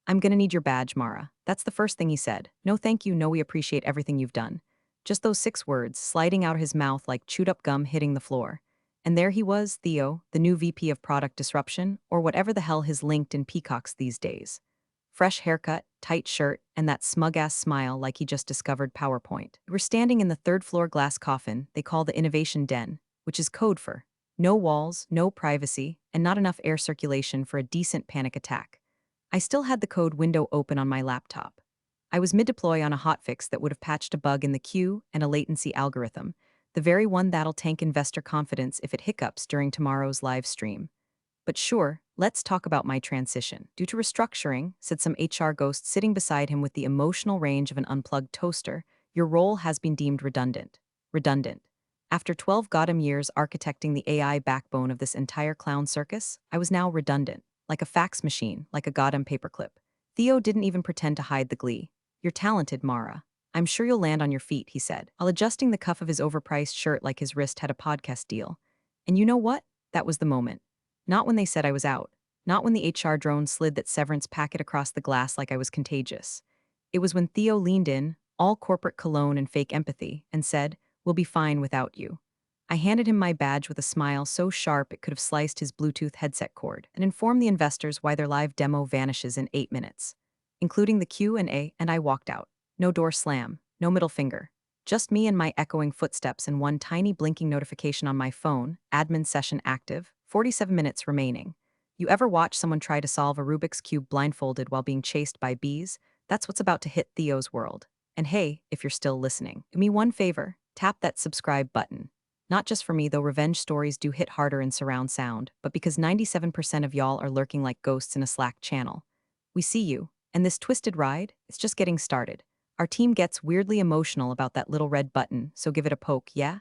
I'm gonna need your badge, Mara. That's the first thing he said. No thank you, no we appreciate everything you've done. Just those 6 words, sliding out of his mouth like chewed up gum hitting the floor. And there he was, Theo, the new VP of Product Disruption, or whatever the hell his LinkedIn peacocks these days. Fresh haircut, tight shirt, and that smug-ass smile like he just discovered PowerPoint. We were standing in the third-floor glass coffin they call the Innovation Den, which is code for no walls, no privacy, and not enough air circulation for a decent panic attack. I still had the code window open on my laptop. I was mid-deploy on a hotfix that would have patched a bug in the queue and a latency algorithm, the very one that'll tank investor confidence if it hiccups during tomorrow's live stream. But sure, let's talk about my transition. Due to restructuring, said some HR ghost sitting beside him with the emotional range of an unplugged toaster, your role has been deemed redundant. Redundant. After 12 goddamn years architecting the AI backbone of this entire clown circus, I was now redundant. Like a fax machine, like a goddamn paperclip. Theo didn't even pretend to hide the glee. You're talented, Mara. I'm sure you'll land on your feet, he said, while adjusting the cuff of his overpriced shirt like his wrist had a podcast deal. And you know what? That was the moment. Not when they said I was out. Not when the HR drone slid that severance packet across the glass like I was contagious. It was when Theo leaned in, all corporate cologne and fake empathy, and said, "We'll be fine without you." I handed him my badge with a smile so sharp it could have sliced his Bluetooth headset cord, and informed the investors why their live demo vanishes in 8 minutes, including the Q&A, and I walked out. No door slam, no middle finger. Just me and my echoing footsteps and one tiny blinking notification on my phone, admin session active, 47 minutes remaining. You ever watch someone try to solve a Rubik's Cube blindfolded while being chased by bees? That's what's about to hit Theo's world. And hey, if you're still listening, do me one favor, tap that subscribe button. Not just for me, though revenge stories do hit harder in surround sound, but because 97% of y'all are lurking like ghosts in a Slack channel. We see you, and this twisted ride, it's just getting started. Our team gets weirdly emotional about that little red button, so give it a poke, yeah?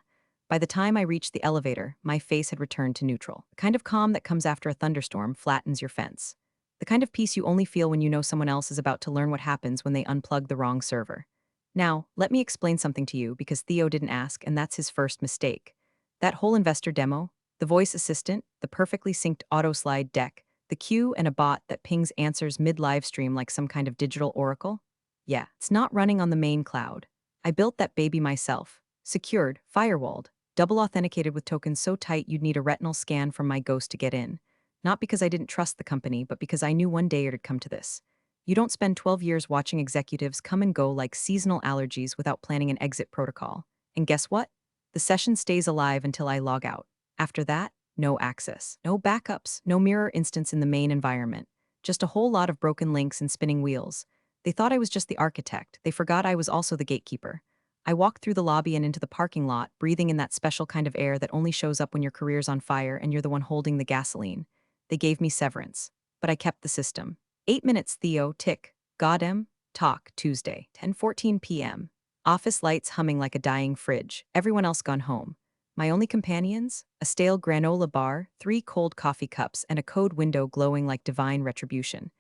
By the time I reached the elevator, my face had returned to neutral. The kind of calm that comes after a thunderstorm flattens your fence. The kind of peace you only feel when you know someone else is about to learn what happens when they unplug the wrong server. Now, let me explain something to you because Theo didn't ask, and that's his first mistake. That whole investor demo, the voice assistant, the perfectly synced auto slide deck, the queue and a bot that pings answers mid-live stream like some kind of digital oracle? Yeah, it's not running on the main cloud. I built that baby myself. Secured, firewalled, double authenticated with tokens so tight you'd need a retinal scan from my ghost to get in. Not because I didn't trust the company, but because I knew one day it'd come to this. You don't spend 12 years watching executives come and go like seasonal allergies without planning an exit protocol. And guess what? The session stays alive until I log out. After that, no access, no backups, no mirror instance in the main environment. Just a whole lot of broken links and spinning wheels. They thought I was just the architect. They forgot I was also the gatekeeper. I walked through the lobby and into the parking lot, breathing in that special kind of air that only shows up when your career's on fire and you're the one holding the gasoline. They gave me severance, but I kept the system. 8 minutes, Theo, tick. Goddam, talk, Tuesday, 10:14 p.m. Office lights humming like a dying fridge, everyone else gone home. My only companions? A stale granola bar, 3 cold coffee cups, and a code window glowing like divine retribution.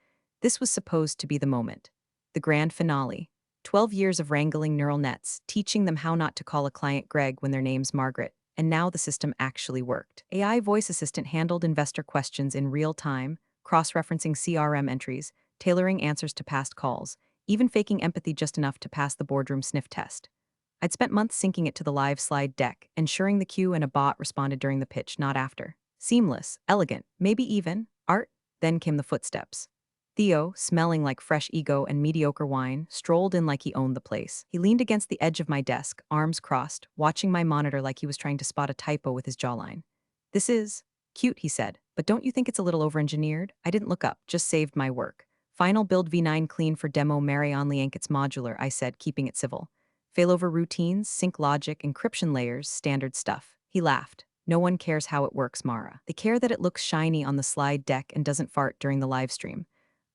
This was supposed to be the moment. The grand finale. 12 years of wrangling neural nets, teaching them how not to call a client Greg when their name's Margaret, and now the system actually worked. AI voice assistant handled investor questions in real time, cross-referencing CRM entries, tailoring answers to past calls, even faking empathy just enough to pass the boardroom sniff test. I'd spent months syncing it to the live slide deck, ensuring the queue and a bot responded during the pitch, not after. Seamless, elegant, maybe even art. Then came the footsteps. Theo, smelling like fresh ego and mediocre wine, strolled in like he owned the place. He leaned against the edge of my desk, arms crossed, watching my monitor like he was trying to spot a typo with his jawline. "This is cute," he said, "but don't you think it's a little over-engineered?" I didn't look up, just saved my work. "Final build v9 clean for demo Marion Lianket's modular," I said, keeping it civil. "Failover routines, sync logic, encryption layers, standard stuff." He laughed. "No one cares how it works, Mara. They care that it looks shiny on the slide deck and doesn't fart during the live stream."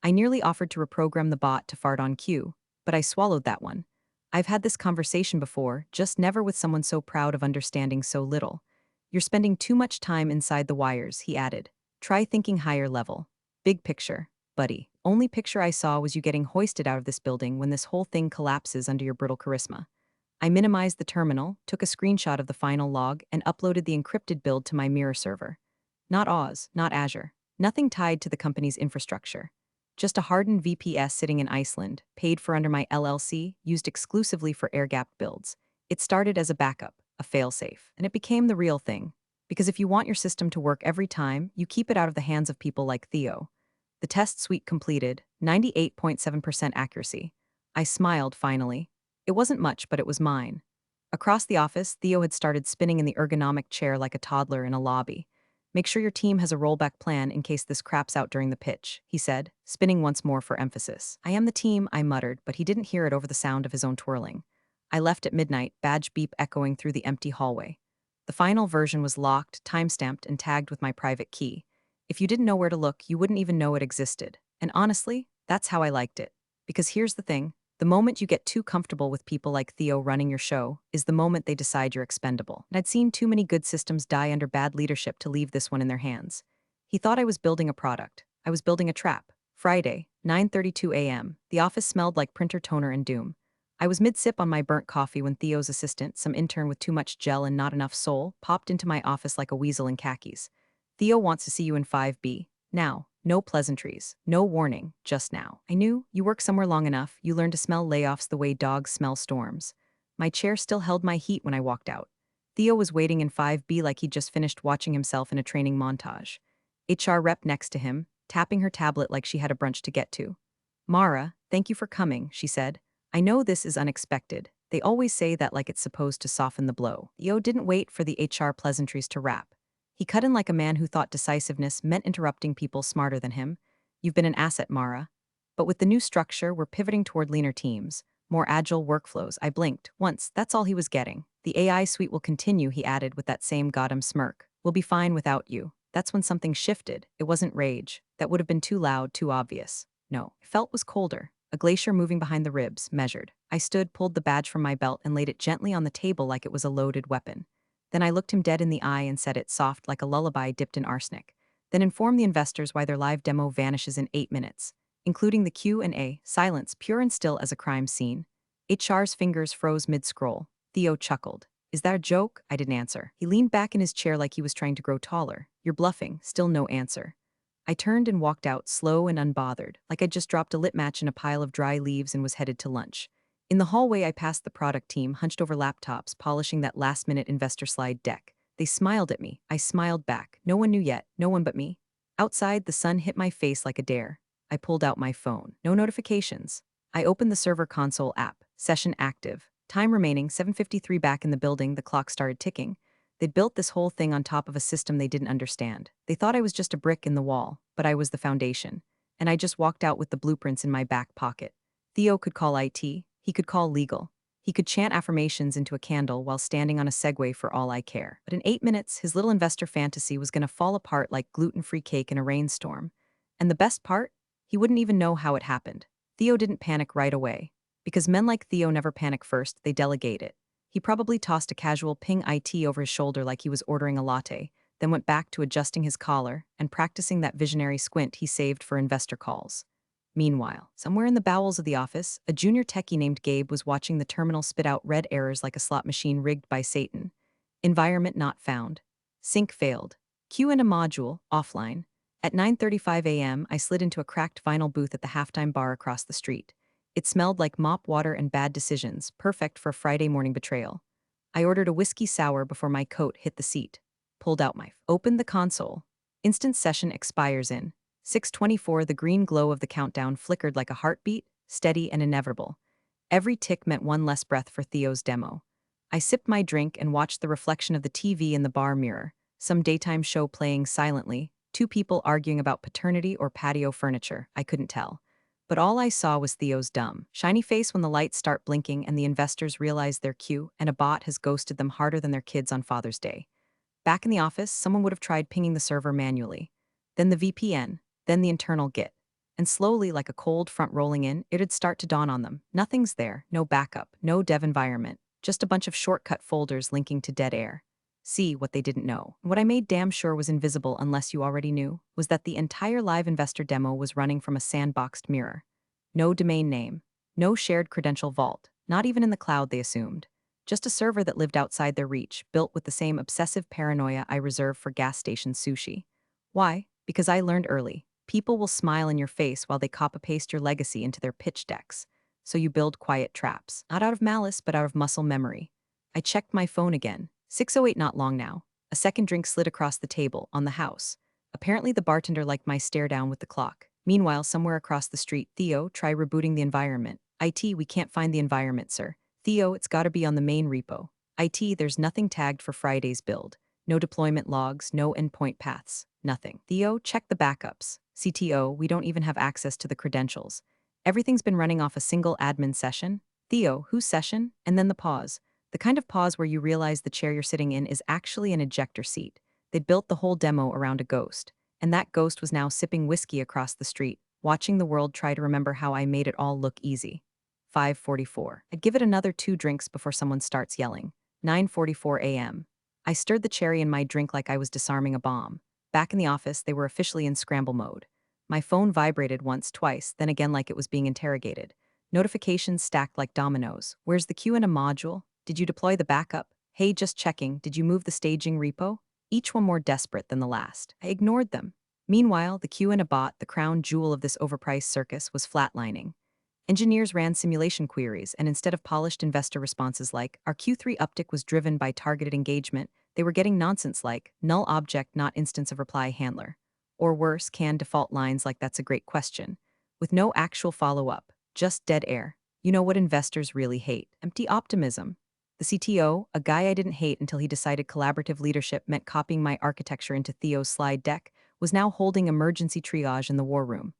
I nearly offered to reprogram the bot to fart on cue, but I swallowed that one. I've had this conversation before, just never with someone so proud of understanding so little. "You're spending too much time inside the wires," he added. "Try thinking higher level. Big picture, buddy. Only picture I saw was you getting hoisted out of this building when this whole thing collapses under your brittle charisma." I minimized the terminal, took a screenshot of the final log, and uploaded the encrypted build to my mirror server. Not Oz, not Azure. Nothing tied to the company's infrastructure. Just a hardened VPS sitting in Iceland, paid for under my LLC, used exclusively for air-gapped builds. It started as a backup, a failsafe, and it became the real thing. Because if you want your system to work every time, you keep it out of the hands of people like Theo. The test suite completed, 98.7% accuracy. I smiled finally. It wasn't much, but it was mine. Across the office, Theo had started spinning in the ergonomic chair like a toddler in a lobby. Make sure your team has a rollback plan in case this craps out during the pitch, he said, spinning once more for emphasis. I am the team, I muttered, but he didn't hear it over the sound of his own twirling. I left at midnight, badge beep echoing through the empty hallway. The final version was locked, timestamped, and tagged with my private key. If you didn't know where to look, you wouldn't even know it existed. And honestly, that's how I liked it. Because here's the thing. The moment you get too comfortable with people like Theo running your show is the moment they decide you're expendable. And I'd seen too many good systems die under bad leadership to leave this one in their hands. He thought I was building a product. I was building a trap. Friday, 9:32 a.m. The office smelled like printer toner and doom. I was mid-sip on my burnt coffee when Theo's assistant, some intern with too much gel and not enough soul, popped into my office like a weasel in khakis. Theo wants to see you in 5B. Now. No pleasantries, no warning, just now. I knew, you work somewhere long enough, you learn to smell layoffs the way dogs smell storms. My chair still held my heat when I walked out. Theo was waiting in 5B like he'd just finished watching himself in a training montage. HR rep next to him, tapping her tablet like she had a brunch to get to. Mara, thank you for coming, she said. I know this is unexpected. They always say that like it's supposed to soften the blow. Theo didn't wait for the HR pleasantries to wrap. He cut in like a man who thought decisiveness meant interrupting people smarter than him. You've been an asset, Mara. But with the new structure, we're pivoting toward leaner teams, more agile workflows. I blinked. Once, that's all he was getting. The AI suite will continue, he added with that same goddamn smirk. We'll be fine without you. That's when something shifted. It wasn't rage. That would have been too loud, too obvious. No, it felt was colder. A glacier moving behind the ribs, measured. I stood, pulled the badge from my belt, and laid it gently on the table like it was a loaded weapon. Then I looked him dead in the eye and said it soft like a lullaby dipped in arsenic. Then inform the investors why their live demo vanishes in 8 minutes, including the Q&A, silence pure and still as a crime scene. HR's fingers froze mid-scroll. Theo chuckled. Is that a joke? I didn't answer. He leaned back in his chair like he was trying to grow taller. You're bluffing. Still no answer. I turned and walked out, slow and unbothered, like I'd just dropped a lit match in a pile of dry leaves and was headed to lunch. In the hallway, I passed the product team, hunched over laptops, polishing that last-minute investor slide deck. They smiled at me. I smiled back. No one knew yet. No one but me. Outside, the sun hit my face like a dare. I pulled out my phone. No notifications. I opened the server console app. Session active. Time remaining, 7:53 back in the building, the clock started ticking. They'd built this whole thing on top of a system they didn't understand. They thought I was just a brick in the wall, but I was the foundation. And I just walked out with the blueprints in my back pocket. Theo could call IT. He could call legal. He could chant affirmations into a candle while standing on a Segway for all I care. But in 8 minutes, his little investor fantasy was going to fall apart like gluten-free cake in a rainstorm. And the best part? He wouldn't even know how it happened. Theo didn't panic right away. Because men like Theo never panic first, they delegate it. He probably tossed a casual ping IT over his shoulder like he was ordering a latte, then went back to adjusting his collar and practicing that visionary squint he saved for investor calls. Meanwhile, somewhere in the bowels of the office, a junior techie named Gabe was watching the terminal spit out red errors like a slot machine rigged by Satan. Environment not found. Sync failed. Queue in a module, offline. At 9:35 a.m., I slid into a cracked vinyl booth at the halftime bar across the street. It smelled like mop water and bad decisions, perfect for a Friday morning betrayal. I ordered a whiskey sour before my coat hit the seat. Pulled out my opened the console. Instant session expires in 6:24. The green glow of the countdown flickered like a heartbeat, steady and inevitable. Every tick meant one less breath for Theo's demo. I sipped my drink and watched the reflection of the TV in the bar mirror, some daytime show playing silently, two people arguing about paternity or patio furniture, I couldn't tell. But all I saw was Theo's dumb, shiny face when the lights start blinking and the investors realize their cue and a bot has ghosted them harder than their kids on Father's Day. Back in the office, someone would have tried pinging the server manually. Then the VPN, then the internal Git. And slowly, like a cold front rolling in, it'd start to dawn on them. Nothing's there, no backup, no dev environment, just a bunch of shortcut folders linking to dead air. See what they didn't know. What I made damn sure was invisible unless you already knew, was that the entire live investor demo was running from a sandboxed mirror. No domain name, no shared credential vault, not even in the cloud they assumed. Just a server that lived outside their reach, built with the same obsessive paranoia I reserve for gas station sushi. Why? Because I learned early. People will smile in your face while they copy-paste your legacy into their pitch decks. So you build quiet traps, not out of malice, but out of muscle memory. I checked my phone again. 6:08 not long now. A second drink slid across the table, on the house. Apparently the bartender liked my stare down with the clock. Meanwhile, somewhere across the street, Theo, try rebooting the environment. IT, we can't find the environment, sir. Theo, it's gotta be on the main repo. IT, there's nothing tagged for Friday's build. No deployment logs, no endpoint paths, nothing. Theo, check the backups. CTO, we don't even have access to the credentials. Everything's been running off a single admin session. Theo, whose session? And then the pause. The kind of pause where you realize the chair you're sitting in is actually an ejector seat. They'd built the whole demo around a ghost, and that ghost was now sipping whiskey across the street, watching the world try to remember how I made it all look easy. 5:44. I'd give it another 2 drinks before someone starts yelling. 9:44 a.m. I stirred the cherry in my drink like I was disarming a bomb. Back in the office, they were officially in scramble mode. My phone vibrated once, twice, then again like it was being interrogated. Notifications stacked like dominoes. Where's the queue in a module? Did you deploy the backup? Hey, just checking, did you move the staging repo? Each one more desperate than the last. I ignored them. Meanwhile, the queue in a bot, the crown jewel of this overpriced circus, was flatlining. Engineers ran simulation queries, and instead of polished investor responses like, our Q3 uptick was driven by targeted engagement, they were getting nonsense like, null object not instance of reply handler. Or worse, canned default lines like that's a great question. With no actual follow-up, just dead air. You know what investors really hate? Empty optimism. The CTO, a guy I didn't hate until he decided collaborative leadership meant copying my architecture into Theo's slide deck, was now holding emergency triage in the war room.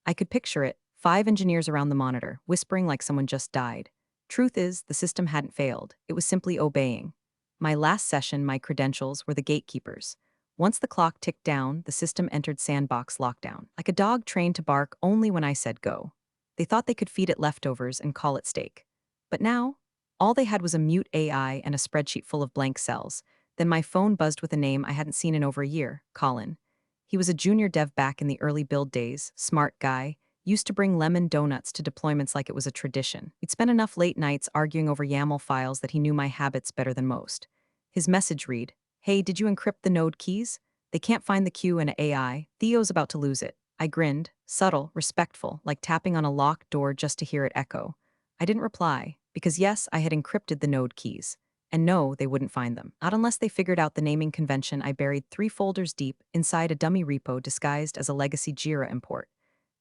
I could picture it, 5 engineers around the monitor, whispering like someone just died. Truth is, the system hadn't failed, it was simply obeying. My last session, my credentials, were the gatekeepers. Once the clock ticked down, the system entered sandbox lockdown, like a dog trained to bark only when I said go. They thought they could feed it leftovers and call it steak. But now, all they had was a mute AI and a spreadsheet full of blank cells. Then my phone buzzed with a name I hadn't seen in over a year, Colin. He was a junior dev back in the early build days, smart guy, used to bring lemon donuts to deployments like it was a tradition. He'd spent enough late nights arguing over YAML files that he knew my habits better than most. His message read, hey, did you encrypt the node keys? They can't find the queue in AI. Theo's about to lose it. I grinned, subtle, respectful, like tapping on a locked door just to hear it echo. I didn't reply, because yes, I had encrypted the node keys. And no, they wouldn't find them. Not unless they figured out the naming convention I buried 3 folders deep inside a dummy repo disguised as a legacy Jira import.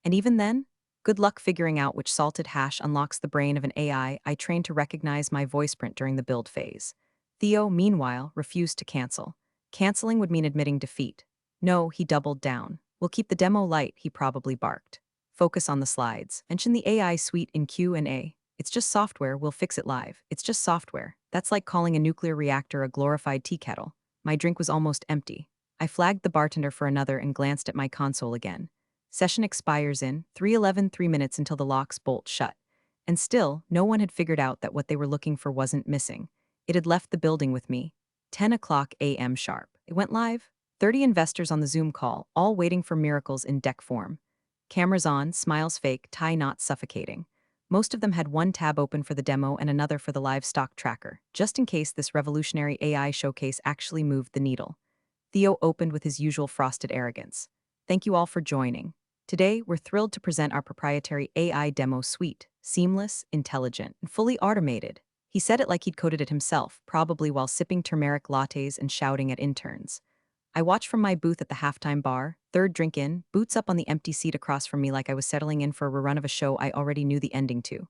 And even then, good luck figuring out which salted hash unlocks the brain of an AI I trained to recognize my voice print during the build phase. Theo, meanwhile, refused to cancel. Canceling would mean admitting defeat. No, he doubled down. We'll keep the demo light, he probably barked. Focus on the slides. Mention the AI suite in Q&A. It's just software, we'll fix it live. It's just software. That's like calling a nuclear reactor a glorified tea kettle. My drink was almost empty. I flagged the bartender for another and glanced at my console again. Session expires in 3:11, 3 minutes until the locks bolt shut. And still, no one had figured out that what they were looking for wasn't missing. It had left the building with me. 10 o'clock a.m. sharp. It went live. 30 investors on the Zoom call, all waiting for miracles in deck form. Cameras on, smiles fake, tie knots suffocating. Most of them had one tab open for the demo and another for the live stock tracker, just in case this revolutionary AI showcase actually moved the needle. Theo opened with his usual frosted arrogance. Thank you all for joining. Today, we're thrilled to present our proprietary AI demo suite, seamless, intelligent, and fully automated. He said it like he'd coded it himself, probably while sipping turmeric lattes and shouting at interns. I watched from my booth at the halftime bar, third drink in, boots up on the empty seat across from me like I was settling in for a rerun of a show I already knew the ending to.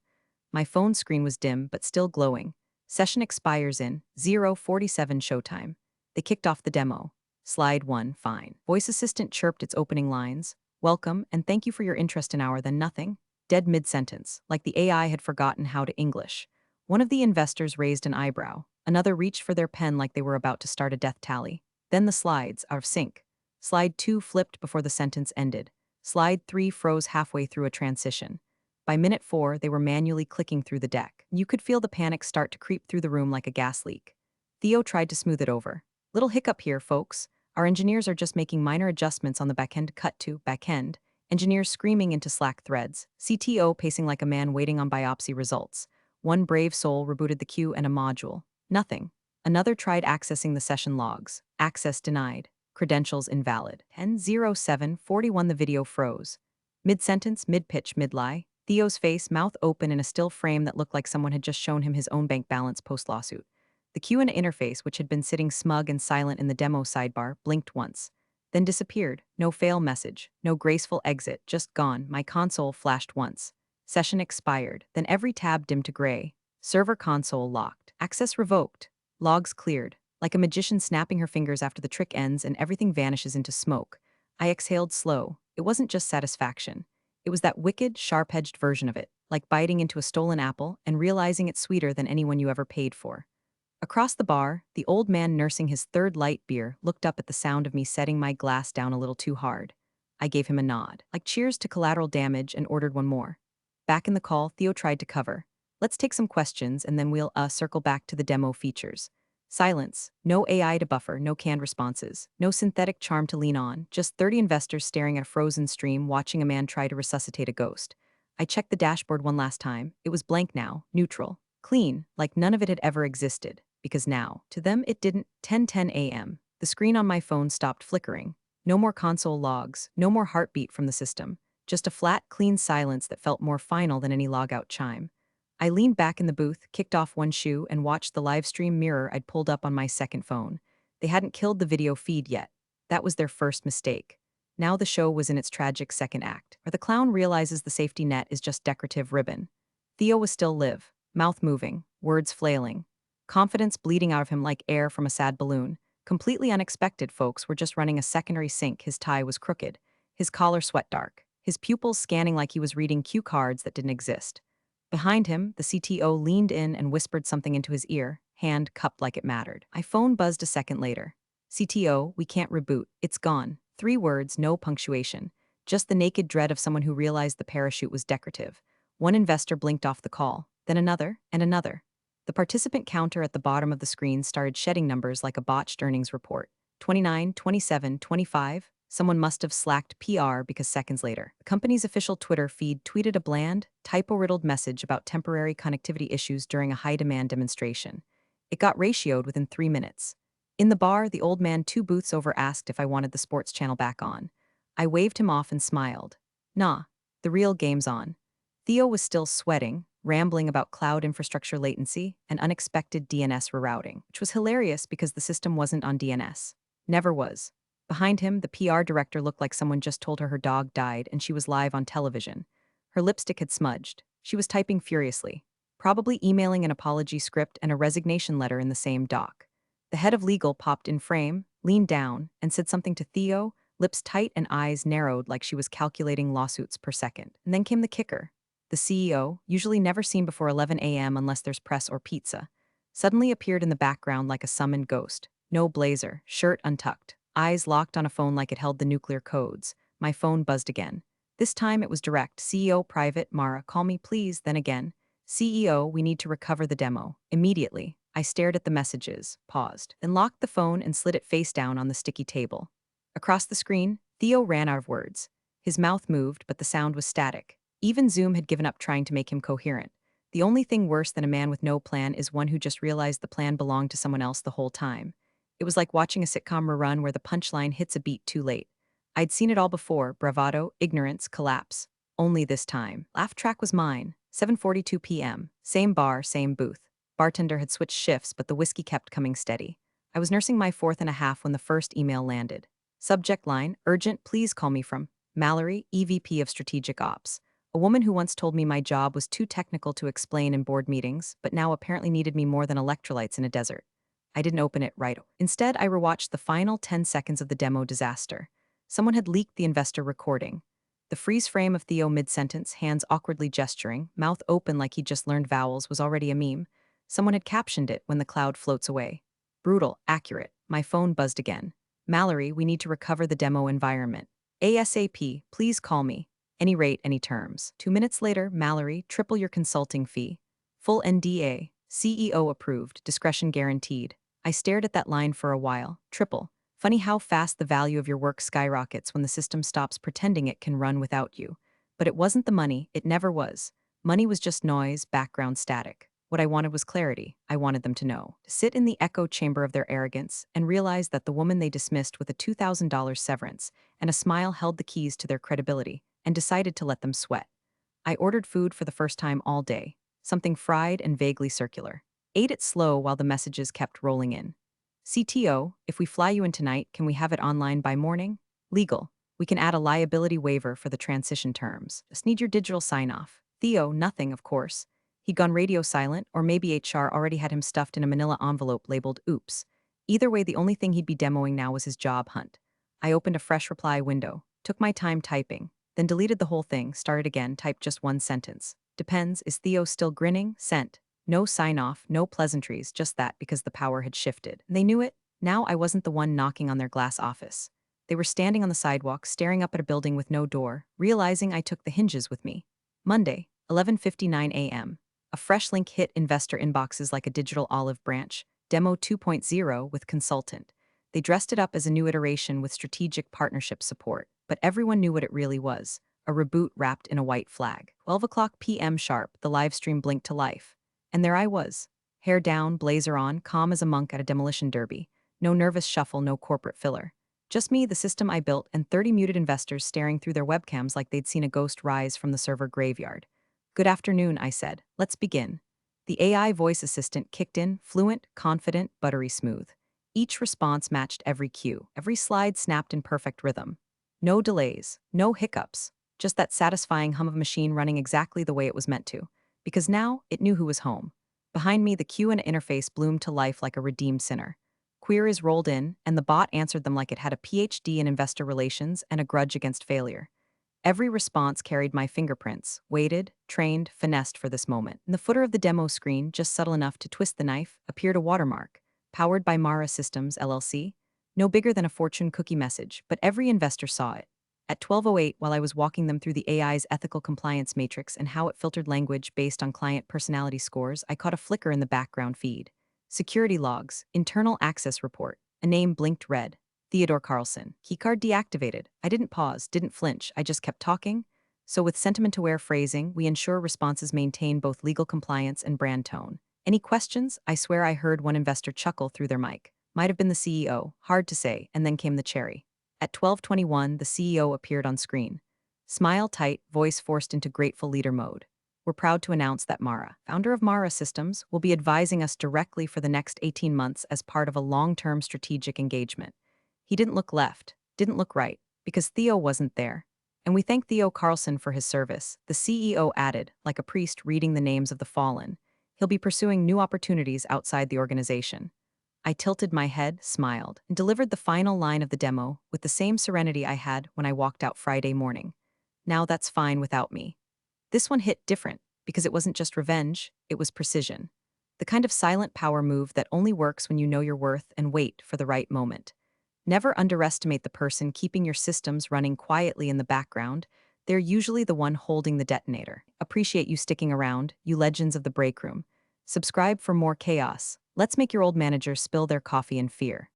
My phone screen was dim but still glowing. Session expires in 0:47 showtime. They kicked off the demo. Slide 1, fine. Voice assistant chirped its opening lines. Welcome, and thank you for your interest in our then nothing. Dead mid-sentence, like the AI had forgotten how to English. One of the investors raised an eyebrow. Another reached for their pen like they were about to start a death tally. Then the slides, out of sync. Slide 2 flipped before the sentence ended. Slide 3 froze halfway through a transition. By minute 4, they were manually clicking through the deck. You could feel the panic start to creep through the room like a gas leak. Theo tried to smooth it over. Little hiccup here, folks. Our engineers are just making minor adjustments on the backend. Cut to backend. Engineers screaming into Slack threads. CTO pacing like a man waiting on biopsy results. One brave soul rebooted the queue and a module. Nothing. Another tried accessing the session logs. Access denied. credentials invalid. 10:07:41 the video froze. Mid-sentence, mid-pitch, mid-lie. Theo's face, mouth open in a still frame that looked like someone had just shown him his own bank balance post-lawsuit. The Q&A interface, which had been sitting smug and silent in the demo sidebar, blinked once. Then disappeared. No fail message, no graceful exit, just gone. My console flashed once. Session expired. Then every tab dimmed to gray. Server console locked. Access revoked. Logs cleared. Like a magician snapping her fingers after the trick ends and everything vanishes into smoke. I exhaled slow. It wasn't just satisfaction. It was that wicked, sharp-edged version of it, like biting into a stolen apple and realizing it's sweeter than anyone you ever paid for. Across the bar, the old man nursing his third light beer looked up at the sound of me setting my glass down a little too hard. I gave him a nod, like cheers to collateral damage, and ordered one more. Back in the call, Theo tried to cover. Let's take some questions and then we'll circle back to the demo features. Silence. No AI to buffer, no canned responses, no synthetic charm to lean on, just 30 investors staring at a frozen stream watching a man try to resuscitate a ghost. I checked the dashboard one last time. It was blank now, neutral, clean, like none of it had ever existed. Because now, to them it didn't. 10:10 a.m. The screen on my phone stopped flickering. No more console logs, no more heartbeat from the system. Just a flat, clean silence that felt more final than any logout chime. I leaned back in the booth, kicked off one shoe, and watched the live stream mirror I'd pulled up on my second phone. They hadn't killed the video feed yet. That was their first mistake. Now the show was in its tragic second act, where the clown realizes the safety net is just decorative ribbon. Theo was still live, mouth moving, words flailing. Confidence bleeding out of him like air from a sad balloon. Completely unexpected, folks were just running a secondary sync. His tie was crooked, his collar sweat dark, his pupils scanning like he was reading cue cards that didn't exist. Behind him, the CTO leaned in and whispered something into his ear, hand cupped like it mattered. My phone buzzed a second later. CTO, we can't reboot. It's gone. 3 words, no punctuation. Just the naked dread of someone who realized the parachute was decorative. One investor blinked off the call, then another, and another. The participant counter at the bottom of the screen started shedding numbers like a botched earnings report. 29, 27, 25. Someone must have slacked PR because seconds later, the company's official Twitter feed tweeted a bland, typo-riddled message about temporary connectivity issues during a high-demand demonstration. It got ratioed within 3 minutes. In the bar, the old man 2 booths over asked if I wanted the sports channel back on. I waved him off and smiled. Nah, the real game's on. Theo was still sweating, rambling about cloud infrastructure latency and unexpected DNS rerouting, which was hilarious because the system wasn't on DNS. Never was. Behind him, the PR director looked like someone just told her dog died and she was live on television. Her lipstick had smudged. She was typing furiously, probably emailing an apology script and a resignation letter in the same doc. The head of legal popped in frame, leaned down, and said something to Theo, lips tight and eyes narrowed like she was calculating lawsuits per second. And then came the kicker. The CEO, usually never seen before 11 a.m. unless there's press or pizza, suddenly appeared in the background like a summoned ghost. No blazer, shirt untucked, eyes locked on a phone like it held the nuclear codes. My phone buzzed again. This time it was direct. CEO private, Mara, call me please, then again. CEO, we need to recover the demo. Immediately, I stared at the messages, paused, then locked the phone and slid it face down on the sticky table. Across the screen, Theo ran out of words. His mouth moved, but the sound was static. Even Zoom had given up trying to make him coherent. The only thing worse than a man with no plan is one who just realized the plan belonged to someone else the whole time. It was like watching a sitcom rerun where the punchline hits a beat too late. I'd seen it all before: bravado, ignorance, collapse. Only this time. Laugh track was mine. 7:42 p.m. Same bar, same booth. Bartender had switched shifts, but the whiskey kept coming steady. I was nursing my 4th and a half when the first email landed. Subject line, urgent, please call me from Mallory, EVP of Strategic Ops. A woman who once told me my job was too technical to explain in board meetings, but now apparently needed me more than electrolytes in a desert. I didn't open it right. Instead, I rewatched the final 10 seconds of the demo disaster. Someone had leaked the investor recording. The freeze frame of Theo mid-sentence, hands awkwardly gesturing, mouth open like he'd just learned vowels, was already a meme. Someone had captioned it, when the cloud floats away. Brutal, accurate. My phone buzzed again. Mallory, we need to recover the demo environment. ASAP, please call me. Any rate, any terms. 2 minutes later, Mallory, triple your consulting fee. Full NDA. CEO approved, discretion guaranteed. I stared at that line for a while. Triple. Funny how fast the value of your work skyrockets when the system stops pretending it can run without you. But it wasn't the money, it never was. Money was just noise, background static. What I wanted was clarity. I wanted them to know. To sit in the echo chamber of their arrogance and realize that the woman they dismissed with a $2,000 severance and a smile held the keys to their credibility and decided to let them sweat. I ordered food for the first time all day, something fried and vaguely circular. Ate it slow while the messages kept rolling in. CTO, if we fly you in tonight, can we have it online by morning? Legal. We can add a liability waiver for the transition terms. Just need your digital sign-off. Theo, nothing, of course. He'd gone radio silent, or maybe HR already had him stuffed in a manila envelope labeled Oops. Either way, the only thing he'd be demoing now was his job hunt. I opened a fresh reply window, took my time typing, then deleted the whole thing, started again, typed just one sentence. Depends, is Theo still grinning? Sent. No sign-off, no pleasantries, just that because the power had shifted. They knew it. Now I wasn't the one knocking on their glass office. They were standing on the sidewalk, staring up at a building with no door, realizing I took the hinges with me. Monday, 11:59 a.m. A fresh link hit investor inboxes like a digital olive branch. Demo 2.0 with consultant. They dressed it up as a new iteration with strategic partnership support, but everyone knew what it really was. A reboot wrapped in a white flag. 12 o'clock p.m. sharp, the live stream blinked to life. And there I was. Hair down, blazer on, calm as a monk at a demolition derby. No nervous shuffle, no corporate filler. Just me, the system I built, and 30 muted investors staring through their webcams like they'd seen a ghost rise from the server graveyard. Good afternoon, I said. Let's begin. The AI voice assistant kicked in, fluent, confident, buttery smooth. Each response matched every cue. Every slide snapped in perfect rhythm. No delays, no hiccups, just that satisfying hum of a machine running exactly the way it was meant to. Because now, it knew who was home. Behind me, the Q&A interface bloomed to life like a redeemed sinner. Queries rolled in, and the bot answered them like it had a PhD in investor relations and a grudge against failure. Every response carried my fingerprints, weighted, trained, finessed for this moment. In the footer of the demo screen, just subtle enough to twist the knife, appeared a watermark, powered by Mara Systems, LLC. No bigger than a fortune cookie message, but every investor saw it. At 12:08, while I was walking them through the AI's ethical compliance matrix and how it filtered language based on client personality scores, I caught a flicker in the background feed. Security logs, internal access report. A name blinked red. Theodore Carlson. Keycard deactivated. I didn't pause, didn't flinch, I just kept talking. So with sentiment-aware phrasing, we ensure responses maintain both legal compliance and brand tone. Any questions? I swear I heard one investor chuckle through their mic. Might have been the CEO, hard to say, and then came the cherry. At 12:21, the CEO appeared on screen. Smile tight, voice forced into grateful leader mode. We're proud to announce that Mara, founder of Mara Systems, will be advising us directly for the next 18 months as part of a long-term strategic engagement. He didn't look left, didn't look right, because Theo wasn't there. And we thank Theo Carlson for his service, the CEO added, like a priest reading the names of the fallen. He'll be pursuing new opportunities outside the organization. I tilted my head, smiled, and delivered the final line of the demo with the same serenity I had when I walked out Friday morning. Now that's fine without me. This one hit different, because it wasn't just revenge, it was precision. The kind of silent power move that only works when you know your worth and wait for the right moment. Never underestimate the person keeping your systems running quietly in the background. They're usually the one holding the detonator. Appreciate you sticking around, you legends of the break room. Subscribe for more chaos. Let's make your old managers spill their coffee in fear.